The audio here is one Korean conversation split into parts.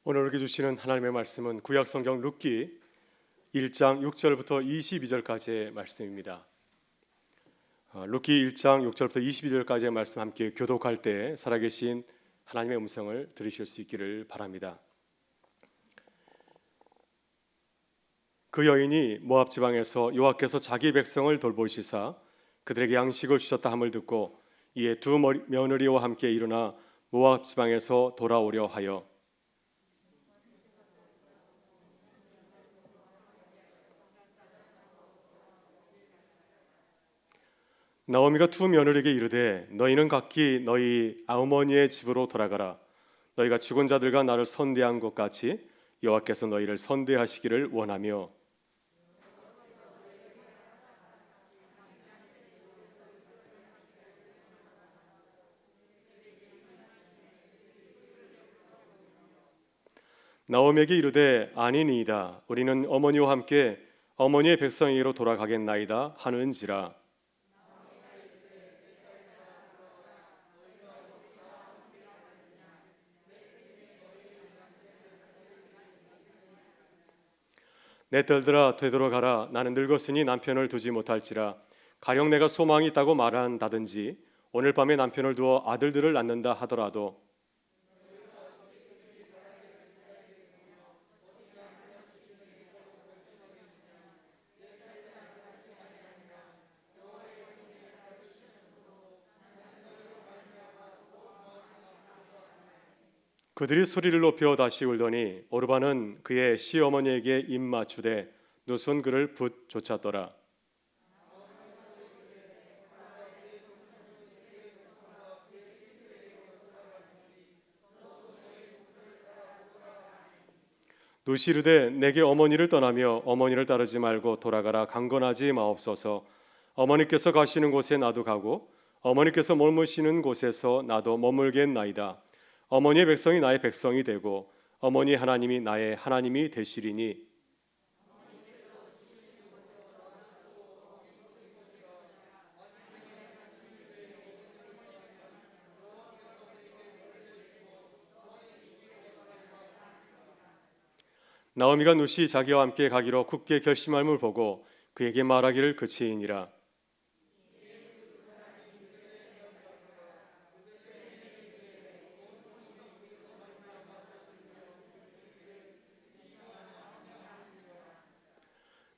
오늘 우리에게 주시는 하나님의 말씀은 구약성경 룻기 1장 6절부터 22절까지의 말씀입니다. 룻기 1장 6절부터 22절까지의 말씀 함께 교독할 때 살아계신 하나님의 음성을 들으실 수 있기를 바랍니다. 그 여인이 모압 지방에서 여호와께서 자기 백성을 돌보시사 그들에게 양식을 주셨다 함을 듣고 이에 두 며느리와 함께 일어나 모압 지방에서 돌아오려 하여 나오미가 두 며느리에게 이르되 너희는 각기 너희 아우머니의 집으로 돌아가라. 너희가 죽은 자들과 나를 선대한 것 같이 여호와께서 너희를 선대하시기를 원하며 나오미에게 이르되 아니니이다. 우리는 어머니와 함께 어머니의 백성에게로 돌아가겠나이다 하는지라. 내 딸들아 되돌아가라. 나는 늙었으니 남편을 두지 못할지라. 가령 내가 소망이 있다고 말한다든지 오늘 밤에 남편을 두어 아들들을 낳는다 하더라도 그들이 소리를 높여 다시 울더니 오르바는 그의 시어머니에게 입 맞추되 누순 그를 붓 쫓았더라. 누시 이르되 내게 어머니를 떠나며 어머니를 따르지 말고 돌아가라. 강건하지 마옵소서. 어머니께서 가시는 곳에 나도 가고 어머니께서 머무시는 곳에서 나도 머물겠나이다. 어머니의 백성이 나의 백성이 되고 어머니 하나님이 나의 하나님이 되시리니 나오미가 누시 자기와 함께 가기로 굳게 결심함을 보고 그에게 말하기를 그치이니라.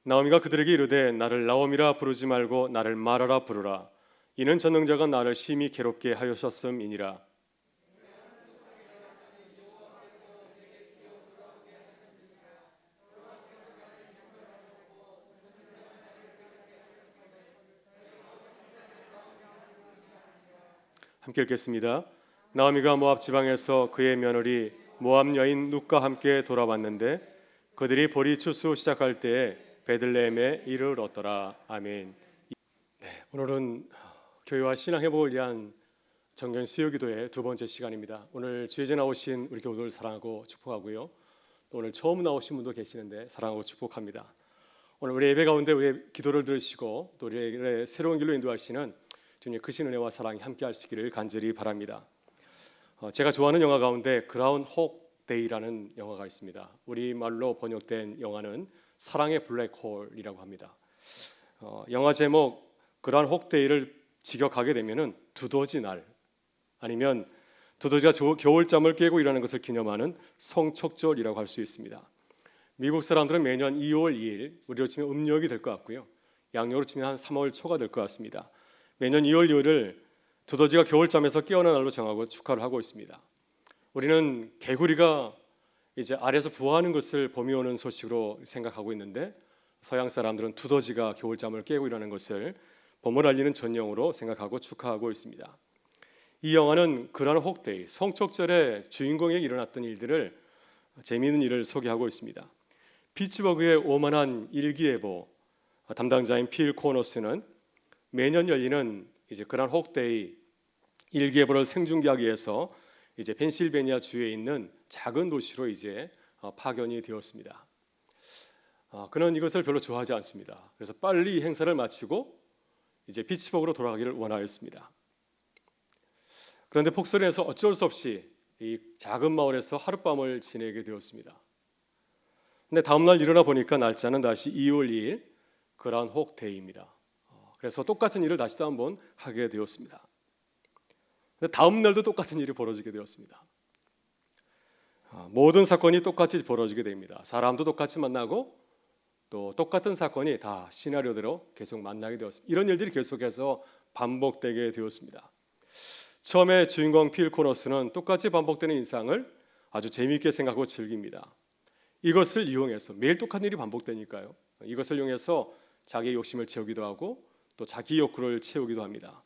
나오미가 그들에게 이르되 나를 나오미라 부르지 말고 나를 마라라 부르라. 이는 전능자가 나를 심히 괴롭게 하셨음이니라. 함께 읽겠습니다. 나오미가 모압 지방에서 그의 며느리 모압 여인 룻과 함께 돌아왔는데 그들이 보리 추수 시작할 때에 베들레헴에 이르렀더라. 아멘. 오늘은 교회와 신앙 회복을 위한 정경 수요기도의 두 번째 시간입니다. 오늘 주일에 나오신 우리 교우들 사랑하고 축복하고요. 또 오늘 처음 나오신 분도 계시는데 사랑하고 축복합니다. 오늘 우리 예배 가운데 우리의 기도를 들으시고 또 우리의 새로운 길로 인도하시는 주님의 크신 은혜와 사랑이 함께할 수 있기를 간절히 바랍니다. 제가 좋아하는 영화 가운데 그라운혹 데이라는 영화가 있습니다. 우리말로 번역된 영화는 사랑의 블랙홀이라고 합니다. 영화 제목 그라운혹 데이를 직역하게 되면은 두더지 날 아니면 두더지가 겨울잠을 깨고 일하는 것을 기념하는 성촉절이라고 할 수 있습니다. 미국 사람들은 매년 2월 2일 우리로 치면 음력이 될 것 같고요. 양력으로 치면 한 3월 초가 될 것 같습니다. 매년 2월 2일을 두더지가 겨울잠에서 깨어난 날로 정하고 축하를 하고 있습니다. 우리는 개구리가 이제 알에서 부화하는 것을 봄이 오는 소식으로 생각하고 있는데 서양 사람들은 두더지가 겨울잠을 깨고 일하는 것을 봄을 알리는 전령으로 생각하고 축하하고 있습니다. 이 영화는 그라운혹 데이, 성촉절의 주인공에게 일어났던 일들을 재미있는 일을 소개하고 있습니다. 피츠버그의 오만한 일기예보 담당자인 필 코너스는 매년 열리는 이제 그라운혹 데이 일기예보를 생중계하기 위해서 이제 펜실베니아 주에 있는 작은 도시로 이제 파견이 되었습니다. 그는 이것을 별로 좋아하지 않습니다. 그래서 빨리 이 행사를 마치고 이제 피츠버그로 돌아가기를 원하였습니다. 그런데 폭설에서 어쩔 수 없이 이 작은 마을에서 하룻밤을 지내게 되었습니다. 근데 다음 날 일어나 보니까 날짜는 다시 2월 2일 그란혹 데이입니다. 그래서 똑같은 일을 다시 또 한번 하게 되었습니다. 근데 다음 날도 똑같은 일이 벌어지게 되었습니다. 모든 사건이 똑같이 벌어지게 됩니다. 사람도 똑같이 만나고 또 똑같은 사건이 다 시나리오대로 계속 만나게 되었습니다. 이런 일들이 계속해서 반복되게 되었습니다. 처음에 주인공 필 코너스는 똑같이 반복되는 일상을 아주 재미있게 생각하고 즐깁니다. 이것을 이용해서 매일 똑같은 일이 반복되니까요. 이것을 이용해서 자기의 욕심을 채우기도 하고 또 자기 욕구를 채우기도 합니다.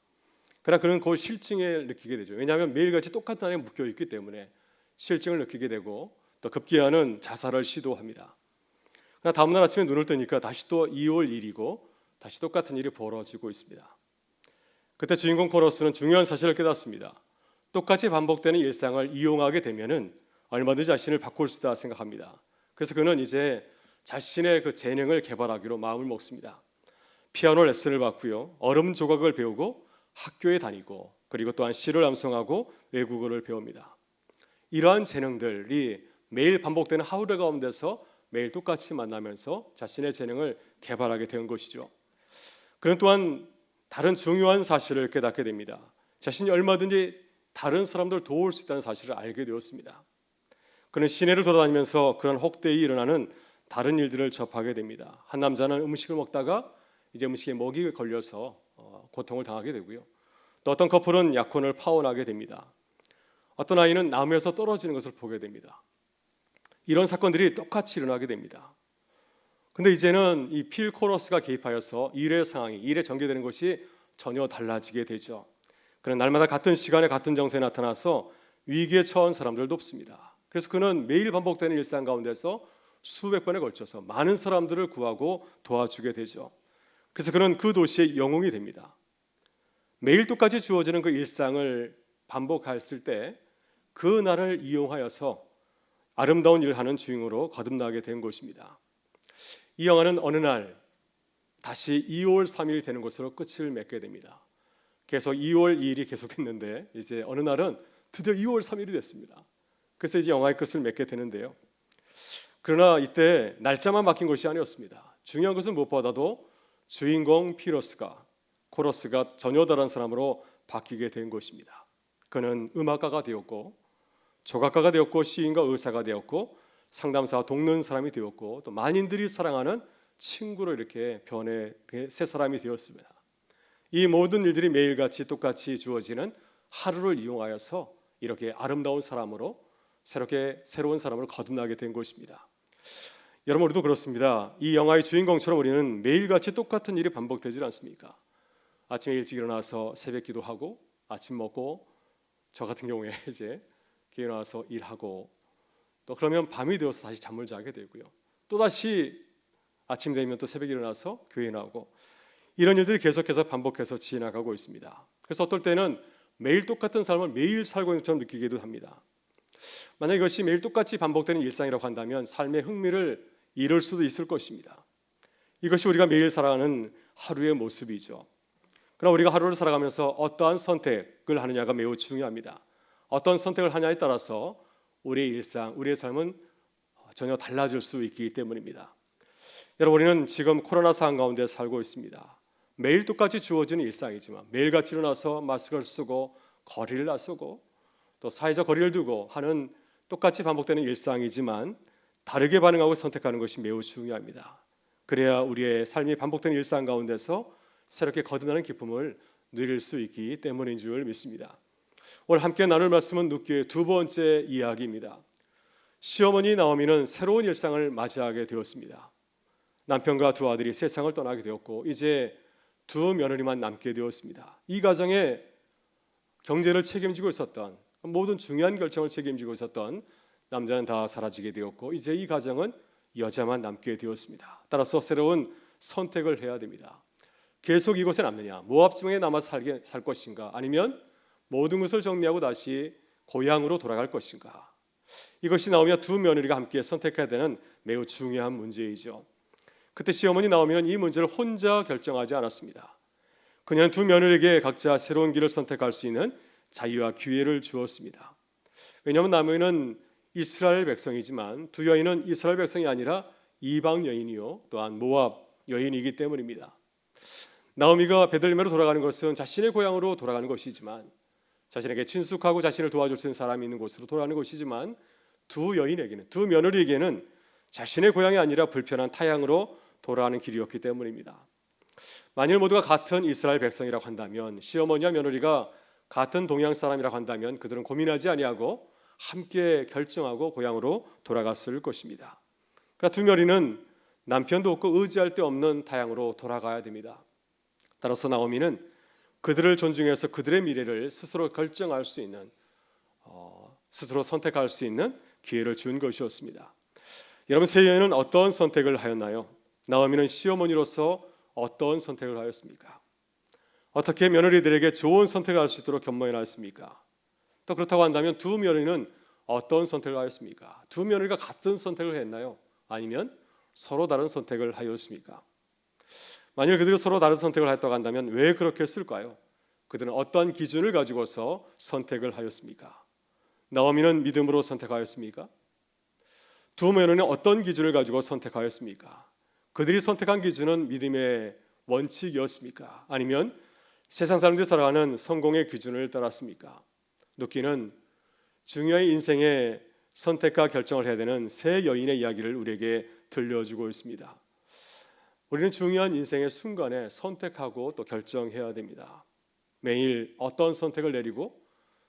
그러나 그는 그걸 실증을 느끼게 되죠. 왜냐하면 매일같이 똑같은 안에 묶여 있기 때문에 실증을 느끼게 되고 또 급기야는 자살을 시도합니다. 그러나 다음날 아침에 눈을 뜨니까 다시 또 2월 1일이고 다시 똑같은 일이 벌어지고 있습니다. 그때 주인공 코너스는 중요한 사실을 깨닫습니다. 똑같이 반복되는 일상을 이용하게 되면은 얼마든지 자신을 바꿀 수 있다 생각합니다. 그래서 그는 이제 자신의 그 재능을 개발하기로 마음을 먹습니다. 피아노 레슨을 받고요, 얼음 조각을 배우고 학교에 다니고 그리고 또한 시를 암송하고 외국어를 배웁니다. 이러한 재능들이 매일 반복되는 하루 가운데서 매일 똑같이 만나면서 자신의 재능을 개발하게 된 것이죠. 그는 또한 다른 중요한 사실을 깨닫게 됩니다. 자신이 얼마든지 다른 사람들을 도울 수 있다는 사실을 알게 되었습니다. 그는 시내를 돌아다니면서 그런 혹대에 일어나는 다른 일들을 접하게 됩니다. 한 남자는 음식을 먹다가 이제 음식에 먹이 걸려서 고통을 당하게 되고요. 또 어떤 커플은 약혼을 파혼하게 됩니다. 어떤 아이는 나무에서 떨어지는 것을 보게 됩니다. 이런 사건들이 똑같이 일어나게 됩니다. 근데 이제는 이 필 코너스가 개입하여서 일의 상황이, 일에 전개되는 것이 전혀 달라지게 되죠. 그는 날마다 같은 시간에 같은 장소에 나타나서 위기에 처한 사람들도 없습니다. 그래서 그는 매일 반복되는 일상 가운데서 수백 번에 걸쳐서 많은 사람들을 구하고 도와주게 되죠. 그래서 그는 그 도시의 영웅이 됩니다. 매일 똑같이 주어지는 그 일상을 반복했을 때 그 날을 이용하여서 아름다운 일을 하는 주인공으로 거듭나게 된 것입니다. 이 영화는 어느 날 다시 2월 3일이 되는 것으로 끝을 맺게 됩니다. 계속 2월 2일이 계속됐는데 이제 어느 날은 드디어 2월 3일이 됐습니다. 그래서 이제 영화의 끝을 맺게 되는데요. 그러나 이때 날짜만 바뀐 것이 아니었습니다. 중요한 것은 무엇보다도 주인공 코러스가 전혀 다른 사람으로 바뀌게 된 것입니다. 그는 음악가가 되었고 조각가가 되었고 시인과 의사가 되었고 상담사와 돕는 사람이 되었고 또 만인들이 사랑하는 친구로 이렇게 변해 새 사람이 되었습니다. 이 모든 일들이 매일같이 똑같이 주어지는 하루를 이용하여서 이렇게 아름다운 사람으로 새로운 사람으로 거듭나게 된 것입니다. 여러분, 우리도 그렇습니다. 이 영화의 주인공처럼 우리는 매일같이 똑같은 일이 반복되지 않습니까? 아침에 일찍 일어나서 새벽 기도하고 아침 먹고 저 같은 경우에 이제 교회 나와서 일하고 또 그러면 밤이 되어서 다시 잠을 자게 되고요. 또 다시 아침 되면 또 새벽에 일어나서 교회 나오고 이런 일들이 계속해서 반복해서 지나가고 있습니다. 그래서 어떨 때는 매일 똑같은 삶을 매일 살고 있는 것처럼 느끼기도 합니다. 만약 이것이 매일 똑같이 반복되는 일상이라고 한다면 삶의 흥미를 잃을 수도 있을 것입니다. 이것이 우리가 매일 살아가는 하루의 모습이죠. 그러나 우리가 하루를 살아가면서 어떠한 선택을 하느냐가 매우 중요합니다. 어떤 선택을 하냐에 따라서 우리의 일상, 우리의 삶은 전혀 달라질 수 있기 때문입니다. 여러분, 우리는 지금 코로나 상황 가운데 살고 있습니다. 매일 똑같이 주어지는 일상이지만 매일같이 일어나서 마스크를 쓰고 거리를 나서고 또 사회적 거리를 두고 하는 똑같이 반복되는 일상이지만 다르게 반응하고 선택하는 것이 매우 중요합니다. 그래야 우리의 삶이 반복되는 일상 가운데서 새롭게 거듭나는 기쁨을 누릴 수 있기 때문인 줄 믿습니다. 오늘 함께 나눌 말씀은 룻기의 두 번째 이야기입니다. 시어머니 나오미는 새로운 일상을 맞이하게 되었습니다. 남편과 두 아들이 세상을 떠나게 되었고 이제 두 며느리만 남게 되었습니다. 이 가정에 경제를 책임지고 있었던 모든 중요한 결정을 책임지고 있었던 남자는 다 사라지게 되었고 이제 이 가정은 여자만 남게 되었습니다. 따라서 새로운 선택을 해야 됩니다. 계속 이곳에 남느냐, 모압 지방에 남아서 살 것인가, 아니면 모든 것을 정리하고 다시 고향으로 돌아갈 것인가. 이것이 나오며 두 며느리가 함께 선택해야 되는 매우 중요한 문제이죠. 그때 시어머니 나오미는 이 문제를 혼자 결정하지 않았습니다. 그녀는 두 며느리에게 각자 새로운 길을 선택할 수 있는 자유와 기회를 주었습니다. 왜냐하면 나오미는 이스라엘 백성이지만 두 여인은 이스라엘 백성이 아니라 이방 여인이요 또한 모압 여인이기 때문입니다. 나오미가 베들레헴으로 돌아가는 것은 자신의 고향으로 돌아가는 것이지만, 자신에게 친숙하고 자신을 도와줄 수 있는 사람이 있는 곳으로 돌아가는 것이지만, 두 여인에게는, 두 며느리에게는 자신의 고향이 아니라 불편한 타향으로 돌아가는 길이었기 때문입니다. 만일 모두가 같은 이스라엘 백성이라고 한다면, 시어머니와 며느리가 같은 동양 사람이라고 한다면 그들은 고민하지 아니하고 함께 결정하고 고향으로 돌아갔을 것입니다. 그러나 두 며느리는 남편도 없고 의지할 데 없는 타향으로 돌아가야 됩니다. 따라서 나오미는 그들을 존중해서 그들의 미래를 스스로 결정할 수 있는, 스스로 선택할 수 있는 기회를 준 것이었습니다. 여러분, 세 여인은 어떤 선택을 하였나요? 나오미는 시어머니로서 어떤 선택을 하였습니까? 어떻게 며느리들에게 좋은 선택을 할 수 있도록 견머해 놨습니까? 또 그렇다고 한다면 두 며느리는 어떤 선택을 하였습니까? 두 며느리가 같은 선택을 했나요? 아니면 서로 다른 선택을 하였습니까? 만일 그들이 서로 다른 선택을 했다고 한다면 왜 그렇게 했을까요? 그들은 어떤 기준을 가지고서 선택을 하였습니까? 나오미는 믿음으로 선택하였습니까? 두 며느리는 어떤 기준을 가지고 선택하였습니까? 그들이 선택한 기준은 믿음의 원칙이었습니까? 아니면 세상 사람들이 살아가는 성공의 기준을 따랐습니까? 눕기는 중요한 인생의 선택과 결정을 해야 되는 세 여인의 이야기를 우리에게 들려주고 있습니다. 우리는 중요한 인생의 순간에 선택하고 또 결정해야 됩니다. 매일 어떤 선택을 내리고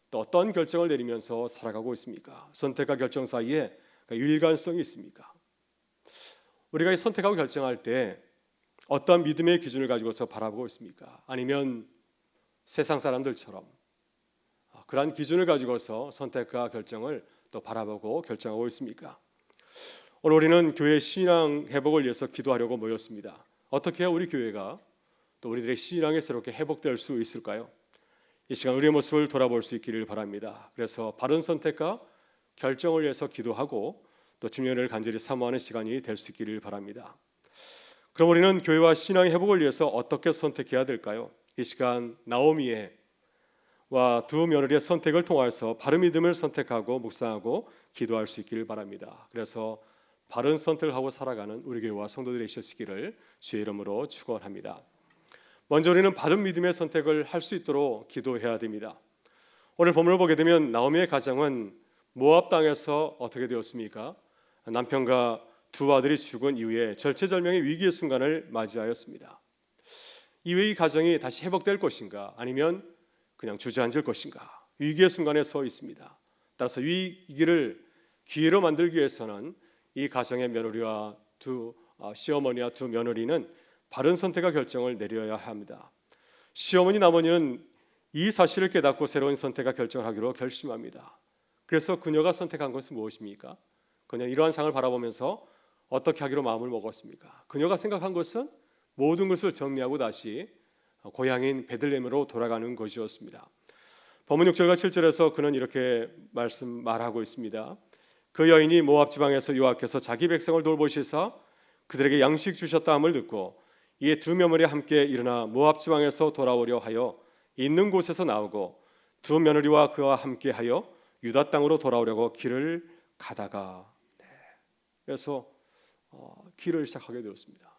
또 어떤 결정을 내리면서 살아가고 있습니까? 선택과 결정 사이에 일관성이 있습니까? 우리가 이 선택하고 결정할 때 어떤 믿음의 기준을 가지고서 바라보고 있습니까? 아니면 세상 사람들처럼 그러한 기준을 가지고서 선택과 결정을 또 바라보고 결정하고 있습니까? 오늘 우리는 교회 신앙 회복을 위해서 기도하려고 모였습니다. 어떻게 해야 우리 교회가 또 우리들의 신앙이 새롭게 회복될 수 있을까요? 이 시간 우리의 모습을 돌아볼 수 있기를 바랍니다. 그래서 바른 선택과 결정을 위해서 기도하고 또 주님을 간절히 사모하는 시간이 될 수 있기를 바랍니다. 그럼 우리는 교회와 신앙의 회복을 위해서 어떻게 선택해야 될까요? 이 시간 나오미의 와 두 며느리의 선택을 통해서 바른 믿음을 선택하고 묵상하고 기도할 수 있기를 바랍니다. 그래서 바른 선택을 하고 살아가는 우리 교회와 성도들이 되시기를 주의 이름으로 축원합니다. 먼저 우리는 바른 믿음의 선택을 할 수 있도록 기도해야 됩니다. 오늘 본문을 보게 되면 나오미의 가정은 모압 땅에서 어떻게 되었습니까? 남편과 두 아들이 죽은 이후에 절체절명의 위기의 순간을 맞이하였습니다. 이후에 이 가정이 다시 회복될 것인가 아니면 그냥 주저앉을 것인가, 위기의 순간에 서 있습니다. 따라서 위기를 기회로 만들기 위해서는 이 가정의 며느리와 시어머니와 두 며느리는 바른 선택과 결정을 내려야 합니다. 시어머니 나머니는 이 사실을 깨닫고 새로운 선택과 결정을 하기로 결심합니다. 그래서 그녀가 선택한 것은 무엇입니까? 그녀는 이러한 상을 바라보면서 어떻게 하기로 마음을 먹었습니까? 그녀가 생각한 것은 모든 것을 정리하고 다시 고향인 베들레헴으로 돌아가는 것이었습니다. 본문 6절과 7절에서 그는 이렇게 말하고 있습니다. 그 여인이 모압 지방에서 여호와께서 자기 백성을 돌보시사 그들에게 양식 주셨다 함을 듣고 이에 두 며느리 함께 일어나 모압 지방에서 돌아오려 하여 있는 곳에서 나오고 두 며느리와 그와 함께 하여 유다 땅으로 돌아오려고 길을 가다가, 그래서 길을 시작하게 되었습니다.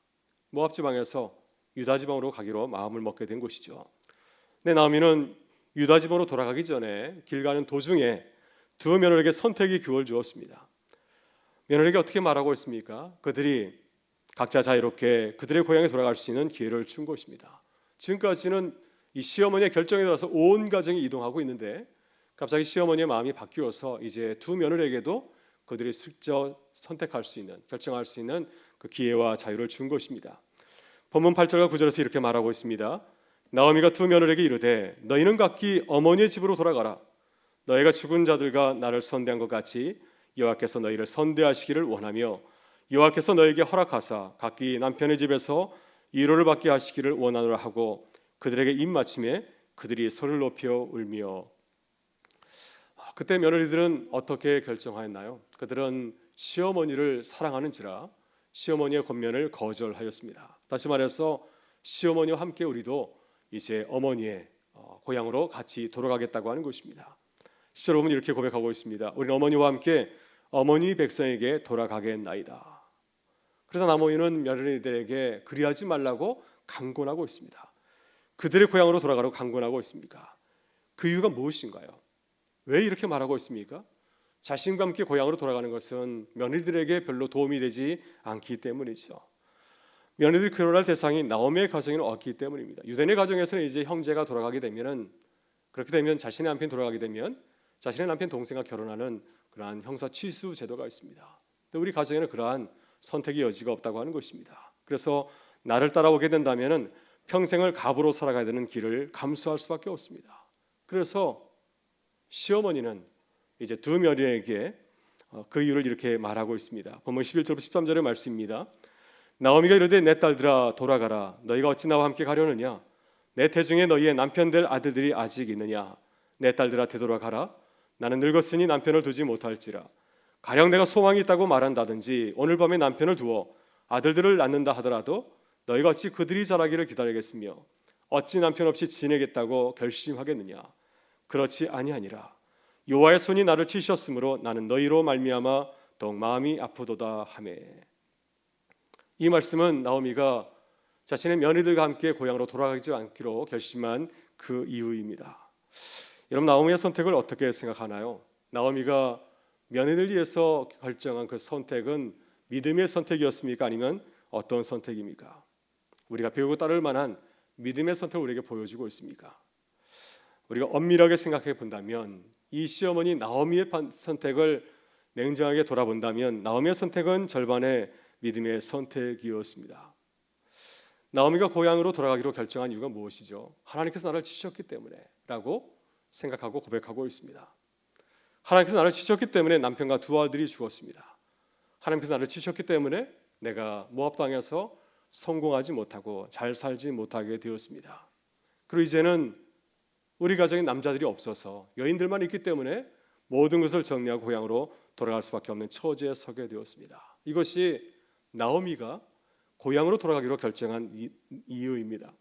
모압 지방에서 유다 지방으로 가기로 마음을 먹게 된 것이죠. 근데 나오미는 유다 지방으로 돌아가기 전에 길 가는 도중에 두 며느리에게 선택의 기회를 주었습니다. 며느리에게 어떻게 말하고 있습니까? 그들이 각자 자유롭게 그들의 고향에 돌아갈 수 있는 기회를 준 것입니다. 지금까지는 이 시어머니의 결정에 따라서 온 가정이 이동하고 있는데 갑자기 시어머니의 마음이 바뀌어서 이제 두 며느리에게도 그들이 슬쩍 선택할 수 있는, 결정할 수 있는 그 기회와 자유를 준 것입니다. 본문 8절과 9절에서 이렇게 말하고 있습니다. 나오미가 두 며느리에게 이르되 너희는 각기 어머니의 집으로 돌아가라. 너희가 죽은 자들과 나를 선대한 것 같이 여호와께서 너희를 선대하시기를 원하며 여호와께서 너희에게 허락하사 각기 남편의 집에서 위로를 받게 하시기를 원하노라 하고 그들에게 입맞춤에 그들이 소리를 높여 울며. 그때 며느리들은 어떻게 결정하였나요? 그들은 시어머니를 사랑하는지라 시어머니의 권면을 거절하였습니다. 다시 말해서 시어머니와 함께 우리도 이제 어머니의 고향으로 같이 돌아가겠다고 하는 것입니다. 10절 보면 이렇게 고백하고 있습니다. 우리는 어머니와 함께 어머니 백성에게 돌아가겠나이다. 그래서 나머지는 며느리들에게 그리하지 말라고 강권하고 있습니다. 그들의 고향으로 돌아가라고 강권하고 있습니까? 그 이유가 무엇인가요? 왜 이렇게 말하고 있습니까? 자신과 함께 고향으로 돌아가는 것은 며느리들에게 별로 도움이 되지 않기 때문이죠. 며느리들 결혼할 대상이 나오미의 가정에는 없기 때문입니다. 유대인의 가정에서는 이제 형제가 돌아가게 되면은, 그렇게 되면 자신의 남편이 돌아가게 되면 자신의 남편 동생과 결혼하는 그러한 형사 취수 제도가 있습니다. 근데 우리 가정에는 그러한 선택의 여지가 없다고 하는 것입니다. 그래서 나를 따라오게 된다면은 평생을 갑으로 살아가야 되는 길을 감수할 수밖에 없습니다. 그래서 시어머니는 이제 두 며느리에게 그 이유를 이렇게 말하고 있습니다. 본문 11절부터 13절의 말씀입니다. 나오미가 이르되 내 딸들아 돌아가라. 너희가 어찌 나와 함께 가려느냐? 내 태중에 너희의 남편 될 아들들이 아직 있느냐? 내 딸들아 되돌아가라. 나는 늙었으니 남편을 두지 못할지라. 가령 내가 소망이 있다고 말한다든지 오늘 밤에 남편을 두어 아들들을 낳는다 하더라도 너희가 어찌 그들이 자라기를 기다리겠으며 어찌 남편 없이 지내겠다고 결심하겠느냐? 그렇지 아니하니라. 여호와의 손이 나를 치셨으므로 나는 너희로 말미암아 더욱 마음이 아프도다 하매. 이 말씀은 나오미가 자신의 며느리들과 함께 고향으로 돌아가지 않기로 결심한 그 이유입니다. 여러분, 나오미의 선택을 어떻게 생각하나요? 나오미가 며느리를 위해서 결정한 그 선택은 믿음의 선택이었습니까? 아니면 어떤 선택입니까? 우리가 배우고 따를 만한 믿음의 선택을 우리에게 보여주고 있습니까? 우리가 엄밀하게 생각해 본다면 이 시어머니 나오미의 선택을 냉정하게 돌아본다면 나오미의 선택은 절반의 믿음의 선택이었습니다. 나오미가 고향으로 돌아가기로 결정한 이유가 무엇이죠? 하나님께서 나를 치셨기 때문에 라고 생각하고 고백하고 있습니다. 하나님께서 나를 치셨기 때문에 남편과 두 아들이 죽었습니다. 하나님께서 나를 치셨기 때문에 내가 모압 땅에서 성공하지 못하고 잘 살지 못하게 되었습니다. 그리고 이제는 우리 가정에 남자들이 없어서 여인들만 있기 때문에 모든 것을 정리하고 고향으로 돌아갈 수밖에 없는 처지에 서게 되었습니다. 이것이 나오미가 고향으로 돌아가기로 결정한 이유입니다.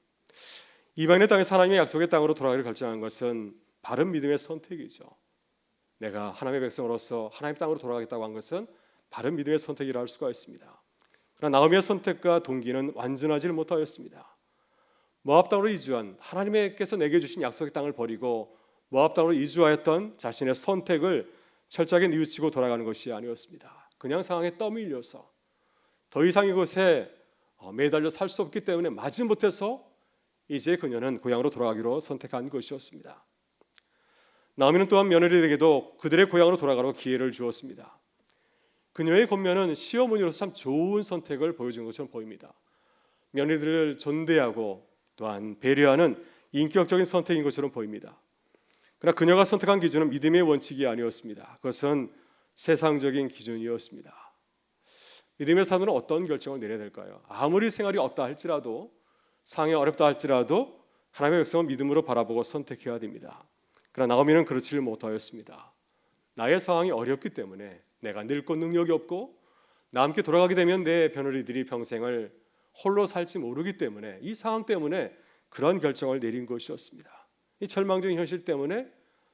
이방인의 땅에서 하나님의 약속의 땅으로 돌아가기로 결정한 것은 바른 믿음의 선택이죠. 내가 하나님의 백성으로서 하나님 땅으로 돌아가겠다고 한 것은 바른 믿음의 선택이라 할 수가 있습니다. 그러나 나오미의 선택과 동기는 완전하지 못하였습니다. 모압 땅으로 이주한 하나님께서 내게 주신 약속의 땅을 버리고 모압 땅으로 이주하였던 자신의 선택을 철저하게 뉘우치고 돌아가는 것이 아니었습니다. 그냥 상황에 떠밀려서 더 이상 이곳에 매달려 살 수 없기 때문에 마지못해서 이제 그녀는 고향으로 돌아가기로 선택한 것이었습니다. 나오미는 또한 며느리에게도 그들의 고향으로 돌아가라고 기회를 주었습니다. 그녀의 권면은 시어머니로서 참 좋은 선택을 보여준 것처럼 보입니다. 며느리들을 존대하고 또한 배려하는 인격적인 선택인 것처럼 보입니다. 그러나 그녀가 선택한 기준은 믿음의 원칙이 아니었습니다. 그것은 세상적인 기준이었습니다. 믿음의 사람들은 어떤 결정을 내려야 될까요? 아무리 생활이 없다 할지라도, 상황이 어렵다 할지라도 하나님의 백성은 믿음으로 바라보고 선택해야 됩니다. 그러나 나오미는 그렇지를 못하였습니다. 나의 상황이 어렵기 때문에, 내가 늙고 능력이 없고 나 함께 돌아가게 되면 내 며느리들이 평생을 홀로 살지 모르기 때문에, 이 상황 때문에 그런 결정을 내린 것이었습니다. 이 절망적인 현실 때문에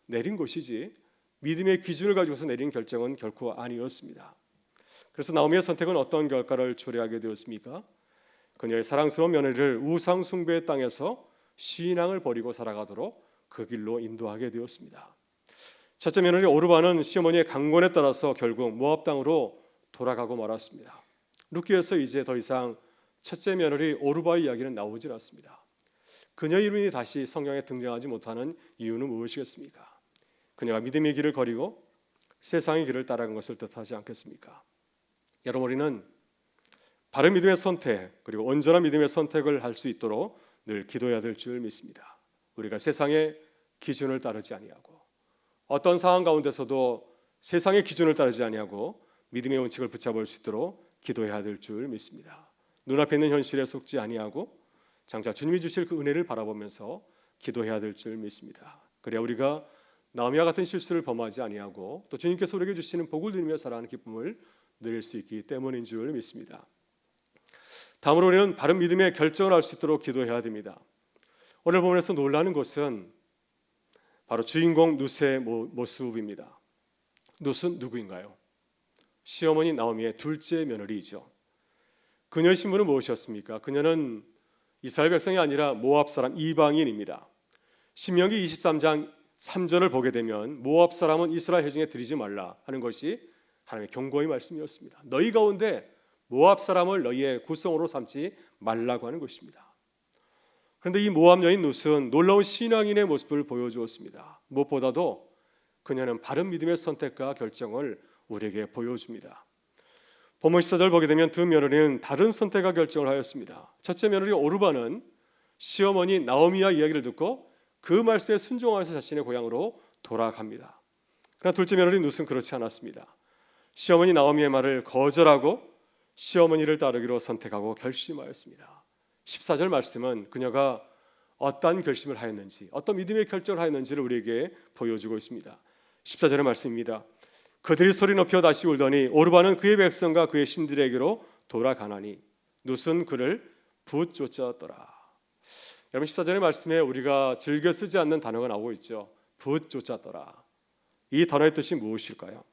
내린 것이지 믿음의 기준을 가지고서 내린 결정은 결코 아니었습니다. 그래서 나오미의 선택은 어떤 결과를 초래하게 되었습니까? 그녀의 사랑스러운 며느리를 우상 숭배의 땅에서 신앙을 버리고 살아가도록 그 길로 인도하게 되었습니다. 첫째 며느리 오르바는 시어머니의 강권에 따라서 결국 모압 땅으로 돌아가고 말았습니다. 룻기에서 이제 더 이상 첫째 며느리 오르바의 이야기는 나오질 않습니다. 그녀의 이름이 다시 성경에 등장하지 못하는 이유는 무엇이겠습니까? 그녀가 믿음의 길을 거리고 세상의 길을 따라간 것을 뜻하지 않겠습니까? 여러분, 우리는 바른 믿음의 선택 그리고 온전한 믿음의 선택을 할 수 있도록 늘 기도해야 될 줄 믿습니다. 우리가 세상의 기준을 따르지 아니하고 어떤 상황 가운데서도 세상의 기준을 따르지 아니하고 믿음의 원칙을 붙잡을 수 있도록 기도해야 될 줄 믿습니다. 눈앞에 있는 현실에 속지 아니하고 장차 주님이 주실 그 은혜를 바라보면서 기도해야 될 줄 믿습니다. 그래야 우리가 나오미와 같은 실수를 범하지 아니하고 또 주님께서 우리에게 주시는 복을 누리며 살아가는 기쁨을 누릴 수 있기 때문인 줄 믿습니다. 다음으로 우리는 바른 믿음의 결정을 할 수 있도록 기도해야 됩니다. 오늘 본문에서 놀라는 것은 바로 주인공 룻의 모습입니다. 룻은 누구인가요? 시어머니 나오미의 둘째 며느리이죠. 그녀의 신분은 무엇이었습니까? 그녀는 이스라엘 백성이 아니라 모압 사람 이방인입니다. 신명기 23장 3절을 보게 되면 모압 사람은 이스라엘 회중에 들이지 말라 하는 것이 하나님의 경고의 말씀이었습니다. 너희 가운데 모압 사람을 너희의 구성으로 삼지 말라고 하는 것입니다. 그런데 이 모압 여인 룻은 놀라운 신앙인의 모습을 보여주었습니다. 무엇보다도 그녀는 바른 믿음의 선택과 결정을 우리에게 보여줍니다. 본문 14절 보게 되면 두 며느리는 다른 선택과 결정을 하였습니다. 첫째 며느리 오르바는 시어머니 나오미와 이야기를 듣고 그 말씀에 순종하여서 자신의 고향으로 돌아갑니다. 그러나 둘째 며느리 룻은 그렇지 않았습니다. 시어머니 나오미의 말을 거절하고 시어머니를 따르기로 선택하고 결심하였습니다. 14절 말씀은 그녀가 어떤 결심을 하였는지, 어떤 믿음의 결정을 하였는지를 우리에게 보여주고 있습니다. 14절의 말씀입니다. 그들이 소리 높여 다시 울더니 오르바는 그의 백성과 그의 신들에게로 돌아가나니 룻은 그를 붙쫓았더라. 여러분 14절의 말씀에 우리가 즐겨 쓰지 않는 단어가 나오고 있죠. 붙쫓았더라. 이 단어의 뜻이 무엇일까요?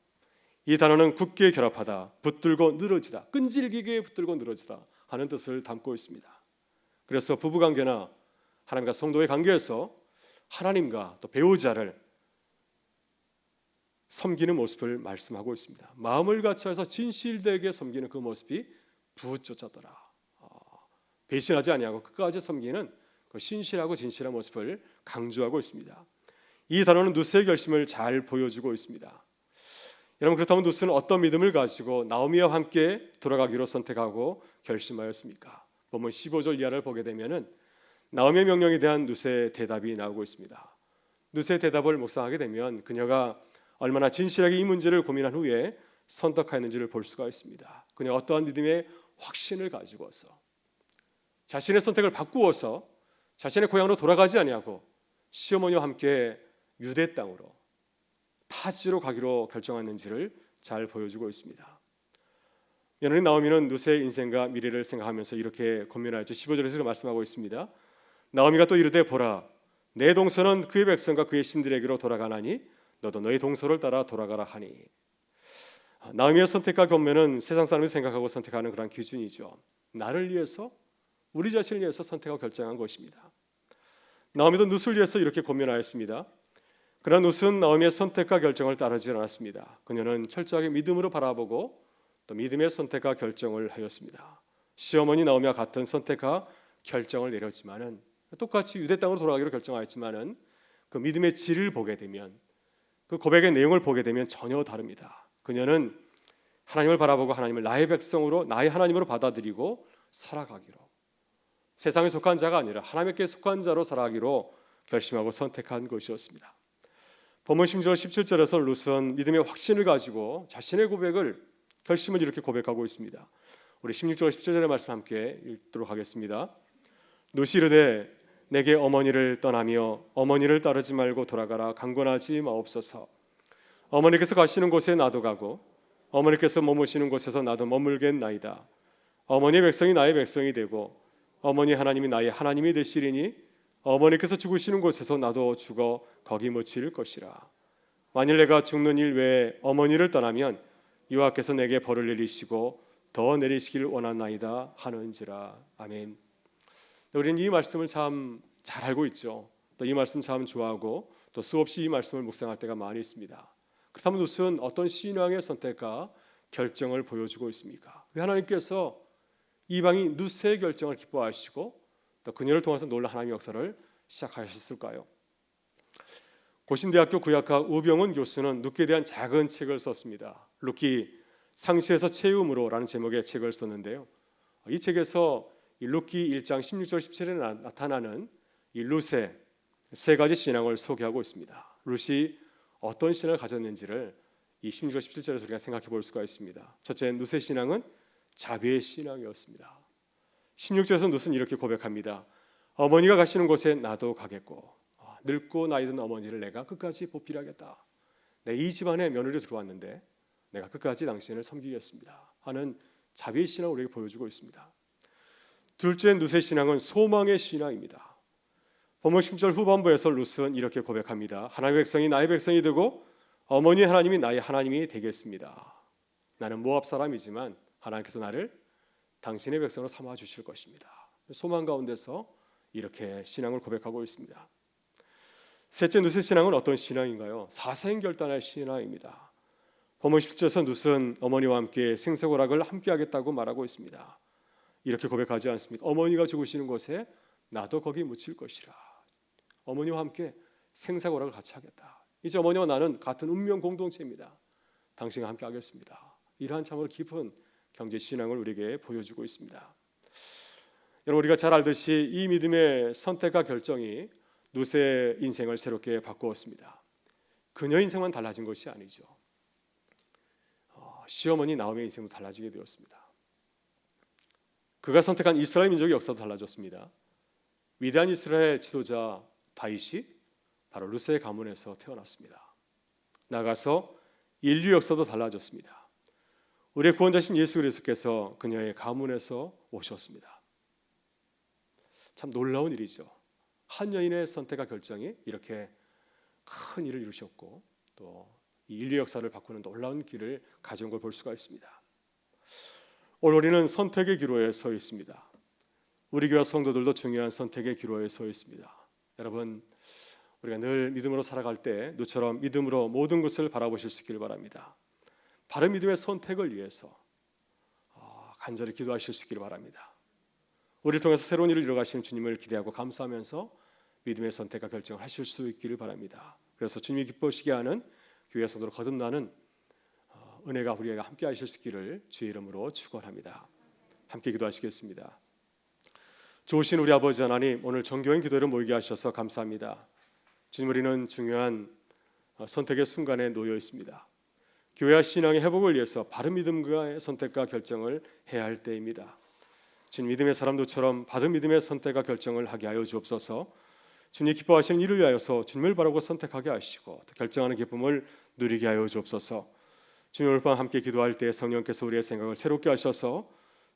이 단어는 굳게 결합하다, 붙들고 늘어지다, 끈질기게 붙들고 늘어지다 하는 뜻을 담고 있습니다. 그래서 부부관계나 하나님과 성도의 관계에서 하나님과 또 배우자를 섬기는 모습을 말씀하고 있습니다. 마음을 같이해서 진실되게 섬기는 그 모습이 붙쫓았더라. 배신하지 아니하고 끝까지 섬기는 그 신실하고 진실한 모습을 강조하고 있습니다. 이 단어는 룻의 결심을 잘 보여주고 있습니다. 여러분 그렇다면 룻은 어떤 믿음을 가지고 나오미와 함께 돌아가기로 선택하고 결심하였습니까? 본문 15절 이하를 보게 되면은 나오미의 명령에 대한 룻의 대답이 나오고 있습니다. 룻의 대답을 묵상하게 되면 그녀가 얼마나 진실하게 이 문제를 고민한 후에 선택하였는지를 볼 수가 있습니다. 그녀가 어떠한 믿음의 확신을 가지고서 자신의 선택을 바꾸어서 자신의 고향으로 돌아가지 아니하고 시어머니와 함께 유대 땅으로 타지로 가기로 결정했는지를 잘 보여주고 있습니다. 며느리 나오미는 룻의 인생과 미래를 생각하면서 이렇게 고민하였죠. 15절에서 말씀하고 있습니다. 나오미가 또 이르되 보라 내 동서는 그의 백성과 그의 신들에게로 돌아가나니 너도 너의 동서를 따라 돌아가라 하니. 나오미의 선택과 권면은 세상 사람이 생각하고 선택하는 그런 기준이죠. 나를 위해서 우리 자신을 위해서 선택하고 결정한 것입니다. 나오미도 룻을 위해서 이렇게 권면하였습니다. 그러나 룻은 나오미의 선택과 결정을 따르지 않았습니다. 그녀는 철저하게 믿음으로 바라보고 또 믿음의 선택과 결정을 하였습니다. 시어머니 나오미와 같은 선택과 결정을 내렸지만은 똑같이 유대 땅으로 돌아가기로 결정하였지만은 그 믿음의 질을 보게 되면 그 고백의 내용을 보게 되면 전혀 다릅니다. 그녀는 하나님을 바라보고 하나님을 나의 백성으로 나의 하나님으로 받아들이고 살아가기로 세상에 속한 자가 아니라 하나님께 속한 자로 살아가기로 결심하고 선택한 것이었습니다. 본문 16절 17절에서 룻은 믿음의 확신을 가지고 자신의 고백을 결심을 이렇게 고백하고 있습니다. 우리 16절 17절의 말씀 함께 읽도록 하겠습니다. 룻이 이르되 내게 어머니를 떠나며 어머니를 따르지 말고 돌아가라 강권하지 마옵소서. 어머니께서 가시는 곳에 나도 가고 어머니께서 머무시는 곳에서 나도 머물겠나이다. 어머니의 백성이 나의 백성이 되고 어머니 하나님이 나의 하나님이 되시리니 어머니께서 죽으시는 곳에서 나도 죽어 거기 묻힐 것이라. 만일 내가 죽는 일 외에 어머니를 떠나면 여호와께서 내게 벌을 내리시고 더 내리시길 원하나이다 하는지라. 아멘. 우리는 이 말씀을 참 잘 알고 있죠. 또 이 말씀 참 좋아하고 또 수없이 이 말씀을 묵상할 때가 많이 있습니다. 그렇다면 룻은 어떤 신앙의 선택과 결정을 보여주고 있습니까? 왜 하나님께서 이방인 룻의 결정을 기뻐하시고 또 그녀를 통해서 놀라운 하나님의 역사를 시작하셨을까요? 고신대학교 구약학 우병훈 교수는 룻에 대한 작은 책을 썼습니다. 룻기 상시에서 채움으로라는 제목의 책을 썼는데요. 이 책에서 이 룻기 1장 16절 17절에 나타나는 이 룻의 세 가지 신앙을 소개하고 있습니다. 룻이 어떤 신앙을 가졌는지를 이 16절 17절에서 우리가 생각해 볼 수가 있습니다. 첫째, 룻의 신앙은 자비의 신앙이었습니다. 16절에서 룻은 이렇게 고백합니다. 어머니가 가시는 곳에 나도 가겠고 늙고 나이 든 어머니를 내가 끝까지 보필하겠다. 내 이 집안에 며느리로 들어왔는데 내가 끝까지 당신을 섬기겠습니다 하는 자비의 신앙을 우리에게 보여주고 있습니다. 둘째, 룻의 신앙은 소망의 신앙입니다. 본문 10절 후반부에서 룻은 이렇게 고백합니다. 하나님의 백성이 나의 백성이 되고 어머니 하나님이 나의 하나님이 되겠습니다. 나는 모압 사람이지만 하나님께서 나를 당신의 백성으로 삼아 주실 것입니다. 소망 가운데서 이렇게 신앙을 고백하고 있습니다. 셋째, 룻의 신앙은 어떤 신앙인가요? 사생결단의 신앙입니다. 본문 10절에서 룻은 어머니와 함께 생사고락을 함께 하겠다고 말하고 있습니다. 이렇게 고백하지 않습니까? 어머니가 죽으시는 곳에 나도 거기 묻힐 것이라. 어머니와 함께 생사고락을 같이 하겠다. 이제 어머니와 나는 같은 운명 공동체입니다. 당신과 함께 하겠습니다. 이러한 참으로 깊은 경제 신앙을 우리에게 보여주고 있습니다. 여러분, 우리가 잘 알듯이 이 믿음의 선택과 결정이 룻의 인생을 새롭게 바꾸었습니다. 그녀 인생만 달라진 것이 아니죠. 시어머니 나오미의 인생도 달라지게 되었습니다. 그가 선택한 이스라엘 민족의 역사도 달라졌습니다. 위대한 이스라엘 지도자 다윗이 바로 룻의 가문에서 태어났습니다. 나아가서 인류 역사도 달라졌습니다. 우리의 구원자신 예수 그리스도께서 그녀의 가문에서 오셨습니다. 참 놀라운 일이죠. 한 여인의 선택과 결정이 이렇게 큰 일을 이루셨고 또 이 인류 역사를 바꾸는 놀라운 길을 가져온 걸 볼 수가 있습니다. 오늘 우리는 선택의 기로에 서 있습니다. 우리 교회 성도들도 중요한 선택의 기로에 서 있습니다. 여러분, 우리가 늘 믿음으로 살아갈 때 룻처럼 믿음으로 모든 것을 바라보실 수 있기를 바랍니다. 바른 믿음의 선택을 위해서 간절히 기도하실 수 있기를 바랍니다. 우리를 통해서 새로운 일을 이뤄가시는 주님을 기대하고 감사하면서 믿음의 선택과 결정을 하실 수 있기를 바랍니다. 그래서 주님이 기뻐하시게 하는 교회 성도로 거듭나는 은혜가 우리에게 함께 하실 수 있기를 주의 이름으로 축원합니다. 함께 기도하시겠습니다. 좋으신 우리 아버지 하나님, 오늘 정교한 기도를 모이게 하셔서 감사합니다. 주님, 우리는 중요한 선택의 순간에 놓여 있습니다. 교회와 신앙의 회복을 위해서 바른 믿음과의 선택과 결정을 해야 할 때입니다. 주님, 믿음의 사람들처럼 바른 믿음의 선택과 결정을 하게 하여 주옵소서. 주님 기뻐하시는 일을 위하여서 주님을 바라고 선택하게 하시고 결정하는 기쁨을 누리게 하여 주옵소서. 주님, 오늘 밤 함께 기도할 때 성령께서 우리의 생각을 새롭게 하셔서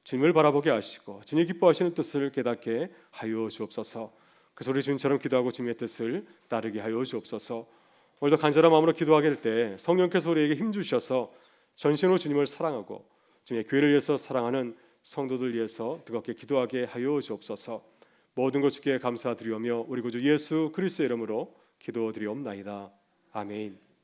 주님을 바라보게 하시고 주님 기뻐하시는 뜻을 깨닫게 하여 주옵소서. 그래서 우리 주님처럼 기도하고 주님의 뜻을 따르게 하여 주옵소서. 오늘도 간절한 마음으로 기도하게 될 때 성령께서 우리에게 힘 주셔서 전심으로 주님을 사랑하고 주님의 교회를 위해서 사랑하는 성도들 위해서 뜨겁게 기도하게 하여 주옵소서. 모든 것 주께 감사드리오며 우리 구주 예수 그리스도의 이름으로 기도드리옵나이다. 아멘.